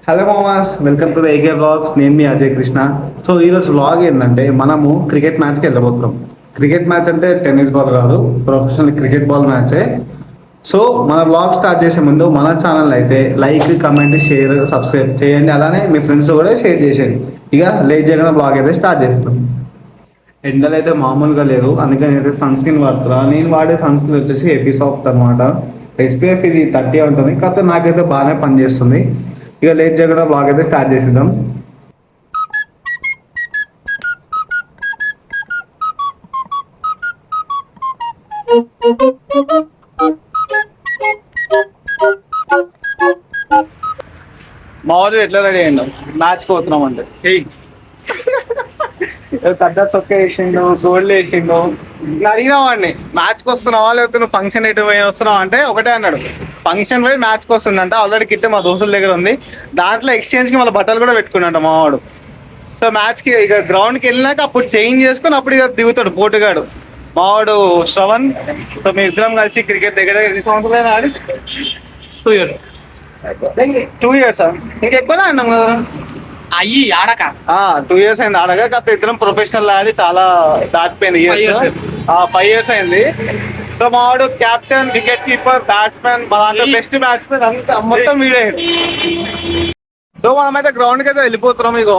Hello మామాస్, welcome to the AK vlogs. నేను మీ అజయ్ కృష్ణ. సో ఈరోజు బ్లాగ్ ఏంటంటే మనము క్రికెట్ మ్యాచ్కి వెళ్ళబోతున్నాం. క్రికెట్ మ్యాచ్ అంటే టెన్నిస్ బాల్ కాదు, ప్రొఫెషనల్ క్రికెట్ బాల్ మ్యాచే. సో మన బ్లాగ్ స్టార్ట్ చేసే ముందు మన ఛానల్ అయితే లైక్, కమెంట్, షేర్, సబ్స్క్రైబ్ చేయండి. అలానే మీ ఫ్రెండ్స్ కూడా షేర్ చేసేయండి. ఇక లేట్ చేయకుండా బ్లాగ్ అయితే స్టార్ట్ చేస్తాం. ఎండలు అయితే మామూలుగా లేదు, అందుకని అయితే సన్ స్క్రీన్ వాడుతున్నా. నేను వాడే సన్ స్క్రీన్ వచ్చేసి ఎపిసాఫ్ట్ అనమాట. ఎస్పీఎఫ్ ఇది 30 ఉంటుంది, కాకపోతే నాకైతే బాగానే పనిచేస్తుంది. ఇక లేట్ చేయకుండా బ్లాగ్ అయితే స్టార్ట్ చేసిద్దాం. మా వాళ్ళు ఎట్లా రెడీ అయ్యిండు మ్యాచ్కి పోతున్నాం అంటే పెద్ద సొక్క వేసిండు, గోల్డ్ వేసిండు. నేను అడిగిన వాడిని మ్యాచ్కి వస్తున్నావా లేకపోతే నువ్వు ఫంక్షన్ ఎటు పోయి వస్తున్నావు అంటే ఒకటే అన్నాడు, ఫంక్షన్ పోయి మ్యాచ్కి వస్తుందంట. ఆల్రెడీ కిట్ మా దోస్తుల దగ్గర ఉంది, దాంట్లో ఎక్స్చేంజ్కి మళ్ళీ బట్టలు కూడా పెట్టుకున్నాడు మావాడు. సో మ్యాచ్కి ఇక గ్రౌండ్కి వెళ్ళినాక అప్పుడు చేంజ్ చేసుకొని అప్పుడు ఇక దిగుతాడు పోటుగాడు మావాడు శ్రవణ్. సో మీ ఇద్దరం కలిసి క్రికెట్ దగ్గర ఎన్ని సంవత్సరాలు ఆడి 2 years. 2 years ఇంకెక్కువనే అన్నాం కదా అయ్యి ఆడక 2 years అయింది ఆడగా. కాకపోతే ఇద్దరం ప్రొఫెషనల్ ఆడి చాలా దాటిపోయింది ఇయర్స్. 5 years అయింది. సో మా వాడు కెప్టెన్, వికెట్ కీపర్, బ్యాట్స్మెన్, మా దాంట్లో బెస్ట్ బ్యాట్స్మెన్ అంతా మొత్తం వీడే. సో మనమైతే గ్రౌండ్కి అయితే వెళ్ళిపోతున్నాం. ఇగో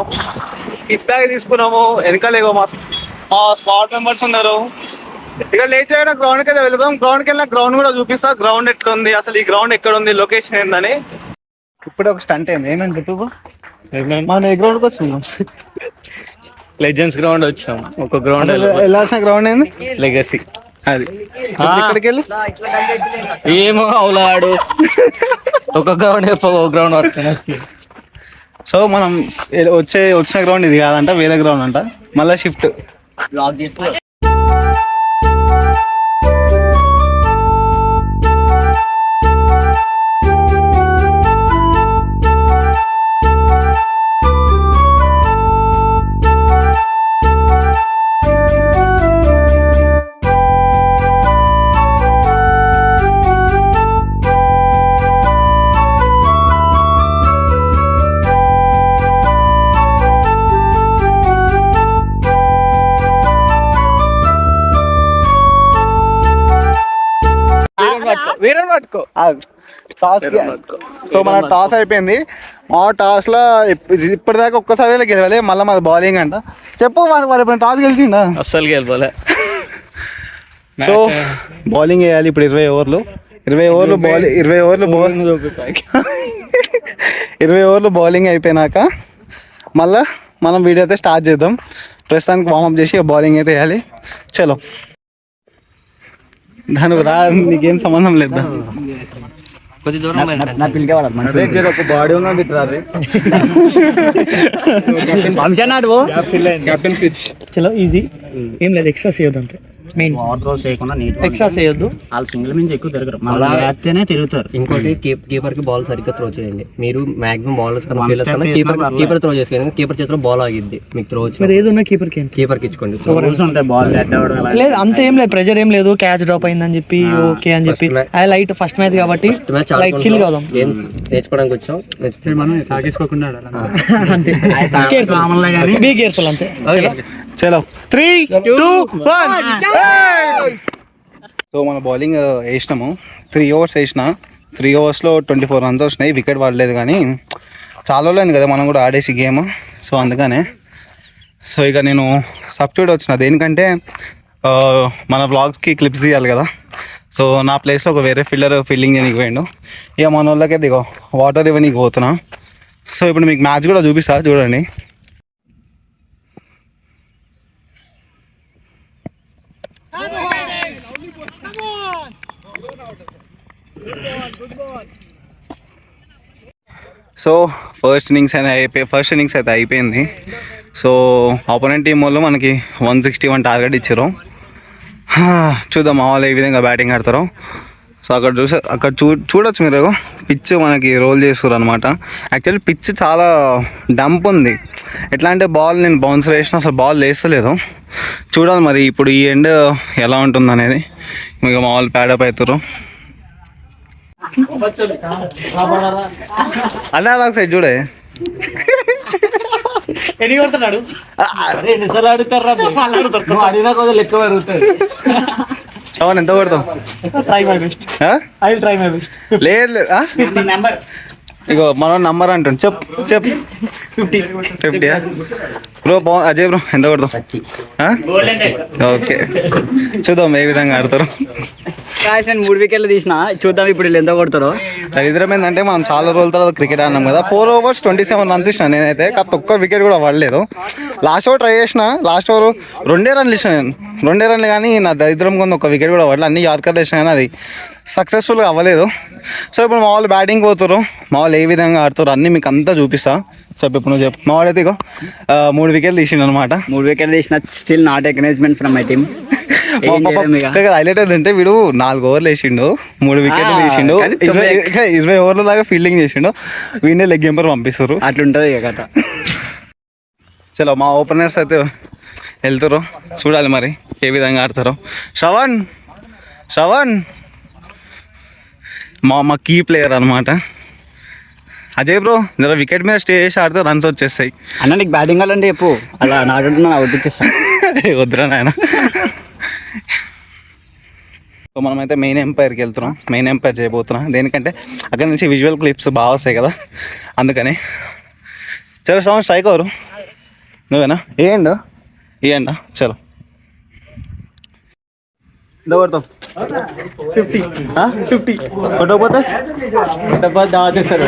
కిట్ బ్యాగ్ తీసుకున్నాము, వెనకాల ఇగో మా స్క్వాడ్ మెంబర్స్ ఉన్నారు. ఇక లేట్ చేయడం గ్రౌండ్కి అయితే వెళ్తాం. గ్రౌండ్కి వెళ్ళిన గ్రౌండ్ కూడా చూపిస్తా, గ్రౌండ్ ఎట్లుంది, అసలు ఈ గ్రౌండ్ ఎక్కడ ఉంది, లొకేషన్ ఏందని. ఇప్పుడు ఒక స్టంట్ అయింది, ఏమని చెప్పు. మన ఏ గ్రౌండ్కి వస్తున్నాం? లెజెండ్స్ గ్రౌండ్ వచ్చాం. ఒక గ్రౌండ్ వెళ్ళాల్సిన గ్రౌండ్ ఏంది? లెగసీ. అది ఇక్కడికి వెళ్ళి ఏమో అవులాడు ఒక గ్రౌండ్ గ్రౌండ్ వస్తున్నాయి. సో మనం వచ్చిన గ్రౌండ్ ఇది కాదంట, వేరే గ్రౌండ్ అంట. మళ్ళీ షిఫ్ట్ సో మన టాస్ అయిపోయింది. మా టాస్ లో ఇప్పటిదాకా ఒక్కసారి గెలవాలి, మళ్ళీ మాది బౌలింగ్ అంట. చెప్పు వాడు టాస్ గెలిచిండా? అస్సలు గెలవలే. సో బౌలింగ్ వేయాలి ఇప్పుడు 20 ఓవర్లు. 20 ఓవర్లు బౌలింగ్ అయిపోయినాక మళ్ళా మనం వీడియో అయితే స్టార్ట్ చేద్దాం. ప్రస్తుతానికి వార్మప్ చేసి బౌలింగ్ అయితే వేయాలి. చలో దాని రా, నీకేం సంబంధం లేదు. కొద్ది దూరం బాడీ ఉన్నది కెప్టెన్ స్పీచ్ చలో ఈజీ, ఏం లేదు ఎక్స్ట్రా చేయొద్దు అంతే. మెయిన్ వాటర్ చేయకుండా ఎక్స్ట్రా చేయొద్దు. వాళ్ళు సింగిల్ నుంచి ఎక్కువ తిరగరు, అలా వేస్తేనే తిరుగుతారు. ఇంకోటి కీపర్ కి బాల్ సరిగ్గా త్రో చేయండి. మీరు మాక్సిమం బౌలర్స్ కీపర్ త్రో చేసుకోండి. కీపర్ చేతిలో బాల్ ఆగిద్ది, మీకు త్రో మరి ఏదన్నా కీపర్ కి ఇచ్చుకోండి. బాల్ లేదు అంత ఏం లేదు, ప్రెజర్ ఏం లేదు. క్యాచ్ డ్రాప్ అయిందని చెప్పి ఓకే అని చెప్పి అది లైట్ ఫస్ట్ మ్యాచ్ కాబట్టి లైట్ చిల్ కాదాం. నేర్చుకోవడానికి వచ్చాం, అంతే. బీ కేర్ఫుల్ అంతే. చలో 3, 2, 1. సో మన బౌలింగ్ వేసినాము. 3 overs వేసిన. 3 overs 24 runs వచ్చినాయి. వికెట్ పడలేదు, కానీ చాలా రోజులైంది కదా మనం కూడా ఆడేసి గేమ్. సో అందుకనే సో ఇక నేను సబ్స్టిట్యూట్ వచ్చిన. దేనికంటే మన వ్లాగ్స్కి క్లిప్స్ తీయాలి కదా. సో నా ప్లేస్లో ఒక వేరే ఫీల్డింగ్ చేయడానికి పోయిండు. ఇక మన వాళ్ళకే దిగో వాటర్ ఇవ్వనీకి పోతున్నా. సో ఇప్పుడు మీకు మ్యాచ్ కూడా చూపిస్తా, చూడండి. సో ఫస్ట్ ఇన్నింగ్స్ అయితే అయిపోయింది. సో ఆపోనెంట్ టీం వాళ్ళు మనకి 161 టార్గెట్ ఇచ్చారు. చూద్దాం మా వాళ్ళు ఏ విధంగా బ్యాటింగ్ ఆడతారో. సో అక్కడ చూడొచ్చు మీరు, పిచ్ మనకి రోల్ చేస్తారు అనమాట. యాక్చువల్లీ పిచ్ చాలా డంప్ ఉంది. ఎట్లా అంటే బాల్ నేను బౌన్సర్ వేసిన అసలు బాల్ లేస్తలేదు. చూడాలి మరి ఇప్పుడు ఈ ఎండ్ ఎలా ఉంటుంది అనేది. ఇక మా వాళ్ళు ప్యాడప్ అవుతారు. అలా ఒకసారి చూడే ఎన్ని కొడుతున్నాడు ఎన్నిసార్లు అడుగుతారు అడిగినా కొంచెం లెక్క పెరుగుతుంది. శ్రవణ్ ఎంత కొడతావు? Try my best, I will try my best. లేదు ఇగో మనం నంబర్ అంటాం. చెప్ 50 బ్రో. అజయ్ బ్రో ఎంత కొడతాం? ఓకే చూద్దాం ఏ విధంగా ఆడతారు. నేను 3 వికెట్లు తీసిన, చూద్దాం ఇప్పుడు వీళ్ళు ఎంత కొడతారో. దరిద్రం ఏంటంటే మనం చాలా రోజుల తర్వాత క్రికెట్ ఆడినాం కదా. 4 overs 27 runs ఇచ్చిన నేనైతే. కాకపోతే ఒక్క వికెట్ కూడా పడలేదు. లాస్ట్ ఓవర్ ట్రై చేసిన, లాస్ట్ ఓవర్ 2 runs ఇచ్చిన నేను. 2 runs కానీ నా దరిద్రం కొంత ఒక్క వికెట్ కూడా పడలేదు. అన్ని యార్కర్లు వేసినా కానీ అది సక్సెస్ఫుల్గా అవ్వలేదు. సో ఇప్పుడు మా వాళ్ళు బ్యాటింగ్ పోతారు, మా వాళ్ళు ఏ విధంగా ఆడుతారు అన్నీ మీకు అంతా చూపిస్తా. ఇప్పుడు నువ్వు చెప్పు. మా వాడైతే ఇగో 3 వికెట్లు తీసిండు అనమాట. 3 వికెట్లు తీసిన, still not encouragement from my team. Highlight ఏంటంటే వీడు 4 ఓవర్లు వేసిండు, 3 వికెట్లు తీసిండు, 20 ఓవర్ల దాకా ఫీల్డింగ్ చేసిండు. వీడినే లెగ్ ఎంపర్ పంపిస్తారు. అట్లుంటది కథ. చలో మా ఓపెనర్స్ అయితే వెళ్తారు, చూడాలి మరి ఏ విధంగా ఆడతారో. శ్రవణ్ మా కీ ప్లేయర్ అనమాట. అజయ్ బ్రో జర వికెట్ మీద స్టే చేసి ఆడితే రన్స్ వచ్చేస్తాయి. అన్న నీకు బ్యాటింగ్ కావాలంటే చెప్పు, అలా నాటున్నా అవుట్ ఇచ్చేస్తా. వద్దురా నాయన. సో మనమైతే మెయిన్ ఎంపైర్కి వెళ్తున్నాం, మెయిన్ ఎంపైర్ చేయబోతున్నాం. దేనికంటే అక్కడ నుంచి విజువల్ క్లిప్స్ బాగా వస్తాయి కదా, అందుకని. చలో శ్రవణ్ స్ట్రైక్ అవరు నువ్వేనా? ఇయ్యండా చలో. ఎంత కొడతావు? 50 కొట్టకపోతే దాచేస్తారు.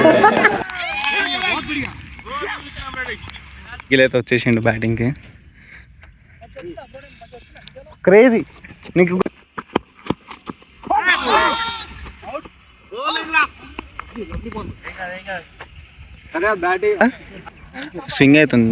గిలైతే వచ్చేసిండు బ్యాటింగ్కి. క్రేజీ నీకు. స్వింగ్ అవుతుంది.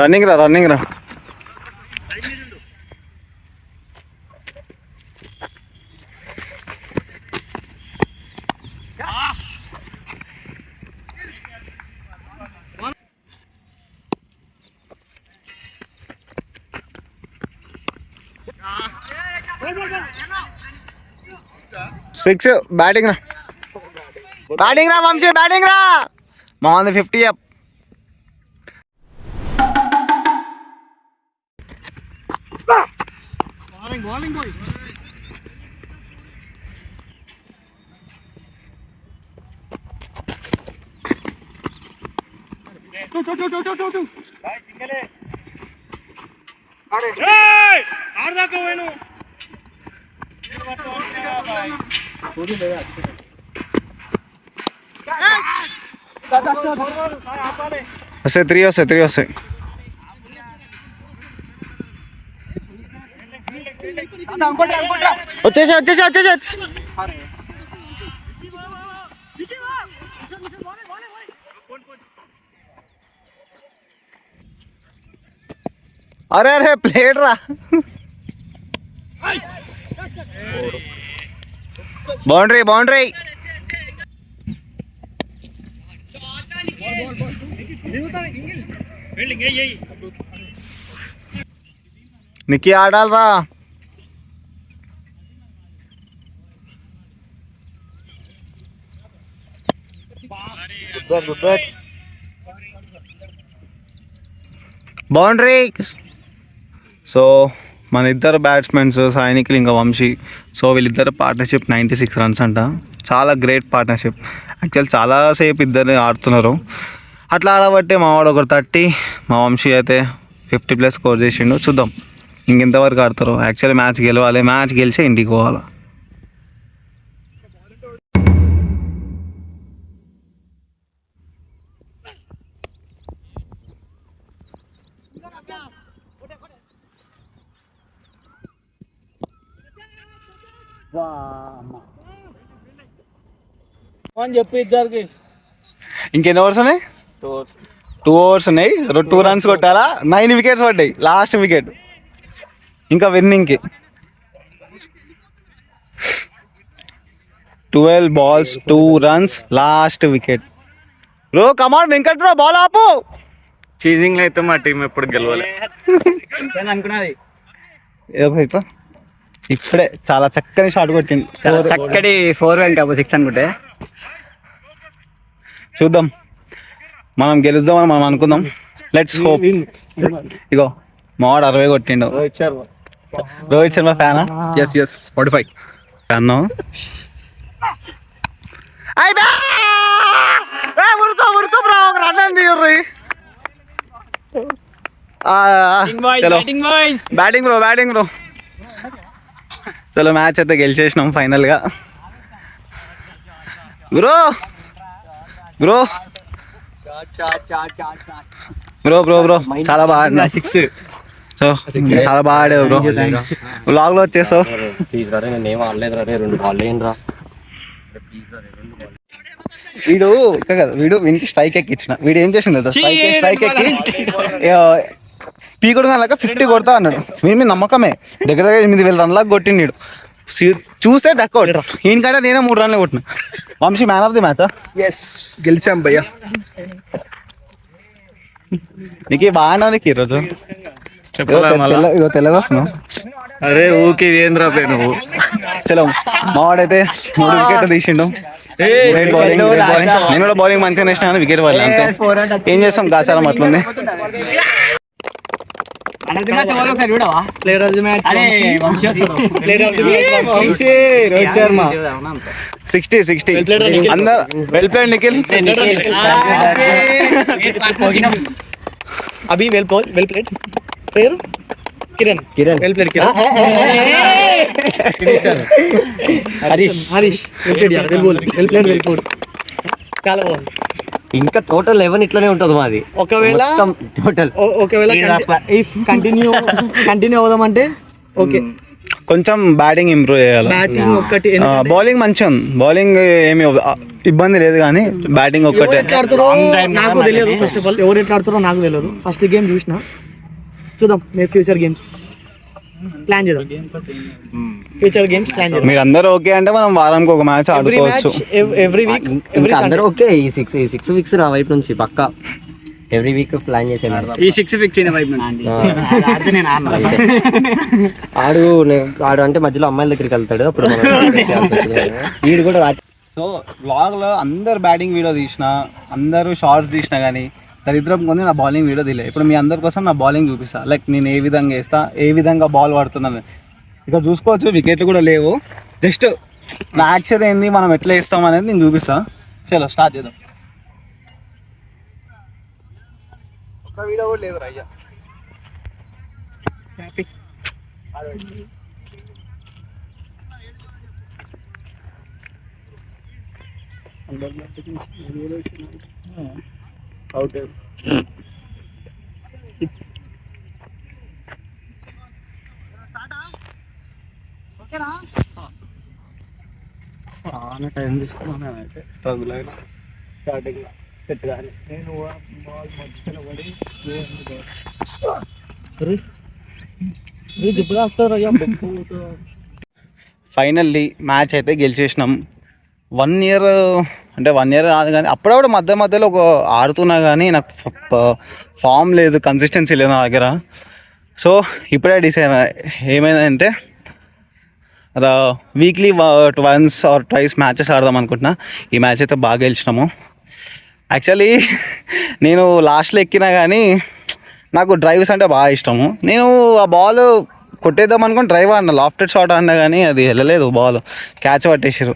రన్నింగ్ రా. సిక్స్. బ్యాటింగ్ రా వంశీ, బ్యాటింగ్ రా. మా 50 అప్. వస్తాయి 3 వస్తాయి. వచ్చేసి. అరే ప్లేట్ రా. బౌండరీ. నిక్కి ఆడాలరా. బౌండరీ. సో మన ఇద్దరు బ్యాట్స్మెన్స్ సైనికులు ఇంకా వంశీ. సో వీళ్ళిద్దరు పార్ట్నర్షిప్ 96 runs అంట. చాలా గ్రేట్ పార్ట్నర్షిప్. యాక్చువల్ చాలాసేపు ఇద్దరు ఆడుతున్నారు. అట్లా ఆడబట్టే మా వాడు ఒకరు 30, మా వంశీ అయితే 50+ స్కోర్ చేసిండు. చూద్దాం ఇంకెంతవరకు ఆడతారు. యాక్చువల్లీ మ్యాచ్ గెలవాలి, మ్యాచ్ గెలిచే ఇంటికి పోవాలి. చెప్పు ఇద్దరికి. ఇంకెన్ని ఓవర్స్ ఉన్నాయి? 2 ఓవర్స్ ఉన్నాయి. 2 రన్స్ కొట్టాలా. 9 వికెట్స్ పడ్డాయి. లాస్ట్ వికెట్ ఇంకా విన్నింగ్కి. 12 balls 2 runs last wicket. Bro కమాన్ వెంకట్ బ్రో, బాల్ ఆపు. చీజింగ్ అయితే మా టీం ఎప్పుడు గెలవాలి. ఇప్పుడే చాలా చక్కని షాట్ కొట్టింది. చక్కటి 4 వెంట 6 అనుకుంటే చూద్దాం, మనం గెలుద్దామని మనం అనుకుందాం. Let's hope. ఇగో మావాడు 60 కొట్టిండు. రోహిత్ శర్మ ఫ్యానా? yes 45 అన్నా ఉరుకో బ్రో, ఒక రన్ అండి. Batting bro. చలో మ్యాచ్ అయితే గెలిచేసినాం ఫైనల్గా. బ్రో చాలా బాగా 6. సో చాలా బాగా ఆడావు బ్రో. వ్లాగ్లో వచ్చేసావు. వీడు వీనికి స్ట్రైక్ ఎక్కిచ్చిన. వీడు ఏం చేసింది కదా, స్ట్రైక్ ఎక్కి పీకుడు కనుక 50 కొడతా అన్నాడు. వీడి మీద నమ్మకమే. దగ్గర 8,000 రన్లకు కొట్టిండు వీడు. చూస్తే డక్అవుట్. ఈయనకంటే నేనే 3 రన్లు కొట్టిన. Vamsi man of the match. గెలిచాం భయ్యా. నీకు బాగా నీకు ఈరోజు తెలుగు వస్తున్నావు. అరే ఊకి ఏంద్రా పే నువ్వు. చలో మావాడైతే 3 వికెట్లు తీసిండు. నేను కూడా బౌలింగ్ మంచిగా వేసిన కానీ వికెట్ పడలే అంతే. ఏం చేస్తాం, గాచారం అట్లుంది. ప్లేయర్ ఆఫ్ ది మ్యాచ్ 60 అందరు వెల్ ప్లేడ్ నిఖిల్. అభి వెల్ ప్లేడ్. పేరు Kiran well played. Kiran Harish well played. చాలా బాగుంది. ఇంకా టోటల్ 11 ఇట్లానే ఉంటుంది మాది. ఒకవేళ ఇఫ్ కంటిన్యూ అవుదామంటే ఓకే, కొంచెం బ్యాటింగ్ ఇంప్రూవ్ చేయాలి. బ్యాటింగ్ ఒక్కటి. బౌలింగ్ మంచిగా ఉంది. బౌలింగ్ ఏమి ఇబ్బంది లేదు కానీ బ్యాటింగ్ ఒక్కటే. నాకు తెలియదు. ఫస్ట్ ఆఫ్ ఆల్ ఎవరు ఎట్లా ఆడుతారో నాకు తెలియదు. ఫస్ట్ గేమ్ చూసిన. చూద్దాం మేము ఫ్యూచర్ గేమ్స్ ప్లాన్ చేద్దాం. మీరు అందరూ ఓకే అంటే మనం వారానికి ఒక మ్యాచ్ ఆడుకోవచ్చు. ఎవ్రీ వీక్ అందరూ ఓకే. ఈ 6 వీక్స్ నా వైపు నుంచి పక్కా ఎవ్రీ వీక్ ప్లాన్ చేసే ఈ 6 ఫిక్స్ అయిన వైపు నుంచి ఆడు అంటే మధ్యలో అమ్మాయిల దగ్గరికి వెళ్తాడు. అప్పుడు వీడు కూడా సో వ్లాగ్లో అందరు బ్యాటింగ్ వీడియో తీసిన, అందరూ షార్ట్స్ తీసిన కానీ దరిద్రం కొంది నా బౌలింగ్ వీడియో తీలే. ఇప్పుడు మీ అందరి కోసం నా బౌలింగ్ చూపిస్తా. లైక్ నేను ఏ విధంగా వేస్తా, ఏ విధంగా బాల్ పడుతున్నాను. ఇక్కడ చూసుకోవచ్చు వికెట్లు కూడా లేవు. జస్ట్ నా యాక్షన్ ఏంది, మనం ఎట్లా వేస్తాం అనేది నేను చూపిస్తా. చలో స్టార్ట్ చేద్దాం. ఒక వీడియో కూడా లేదు రయ్యా. చాలా టైం తీసుకున్నాను అయితే స్ట్రగుల్ అయినా స్టార్టింగ్ సెట్ కానీ నేను బాల్ మధ్యలో పడి ఫైనల్లీ మ్యాచ్ అయితే గెలిచేసినాం. 1 year అంటే 1 year కాదు కానీ అప్పుడప్పుడు మధ్యలో ఒక ఆడుతున్నా కానీ నాకు ఫామ్ లేదు, కన్సిస్టెన్సీ లేదు నా దగ్గర. సో ఇప్పుడే డిసైడ్ ఏమైందంటే వీక్లీ 1 or 2 మ్యాచెస్ ఆడదాం అనుకుంటున్నా. ఈ మ్యాచ్ అయితే బాగా గెలిచినాము. యాక్చువల్లీ నేను లాస్ట్లో ఎక్కినా కానీ నాకు డ్రైవ్స్ అంటే బాగా ఇష్టము. నేను ఆ బాల్ కొట్టేద్దాం అనుకుని డ్రైవ్ ఆడినా, లాఫ్టెడ్ షాట్ ఆడినా కానీ అది వెళ్ళలేదు. బాల్ క్యాచ్ పట్టేసారు.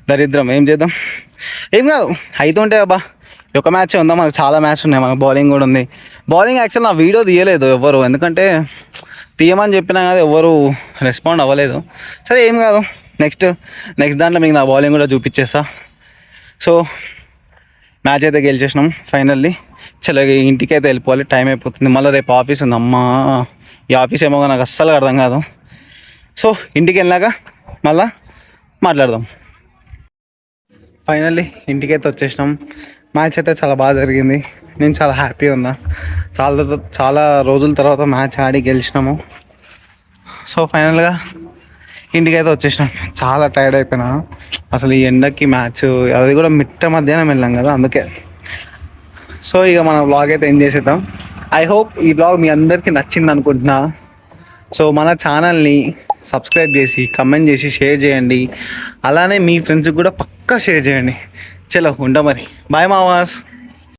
దరిద్రం. ఏం చేద్దాం, ఏం కాదు, అవుతుంటే అబ్బా. ఒక మ్యాచ్ ఉందా, మనకు చాలా మ్యాచ్ ఉన్నాయి. మనకు బౌలింగ్ కూడా ఉంది. బౌలింగ్ యాక్చువల్ నా వీడియో తీయలేదు ఎవరు, ఎందుకంటే తీయమని చెప్పినా కదా ఎవరు రెస్పాండ్ అవ్వలేదు. సరే ఏం కాదు, నెక్స్ట్ దాంట్లో మీకు నా బౌలింగ్ కూడా చూపించేస్తా. సో మ్యాచ్ అయితే గెలిచేసినాం ఫైనల్లీ. చలో ఇంటికి అయితే వెళ్ళిపోవాలి, టైం అయిపోతుంది. మళ్ళీ రేపు ఆఫీస్ ఉంది. అమ్మా ఈ ఆఫీస్ ఏమో నాకు అస్సలు అర్థం కాదు. సో ఇంటికి వెళ్ళాక మళ్ళా మాట్లాడదాం. ఫైనల్లీ ఇంటికైతే వచ్చేసినాం. మ్యాచ్ అయితే చాలా బాగా జరిగింది. నేను చాలా హ్యాపీ ఉన్నా. చాలా రోజుల తర్వాత మ్యాచ్ ఆడి గెలిచినాము. సో ఫైనల్గా ఇంటికైతే వచ్చేసినాం. చాలా టైర్డ్ అయిపోయినా. అసలు ఈ ఎండకి మ్యాచ్ అది కూడా మిట్ట మధ్యాహ్నం వెళ్ళాం కదా, అందుకే. సో ఇక మన వ్లాగ్ అయితే ఎండ్ చేసేద్దాం. ఐ హోప్ ఈ వ్లాగ్ మీ అందరికీ నచ్చింది అనుకుంటున్నా. సో మన ఛానల్ని సబ్స్క్రైబ్ చేసి కమెంట్ చేసి షేర్ చేయండి. అలానే మీ ఫ్రెండ్స్కి కూడా పక్కా షేర్ చేయండి. చలో ఉంటా మరి. బాయ్ మావాస్.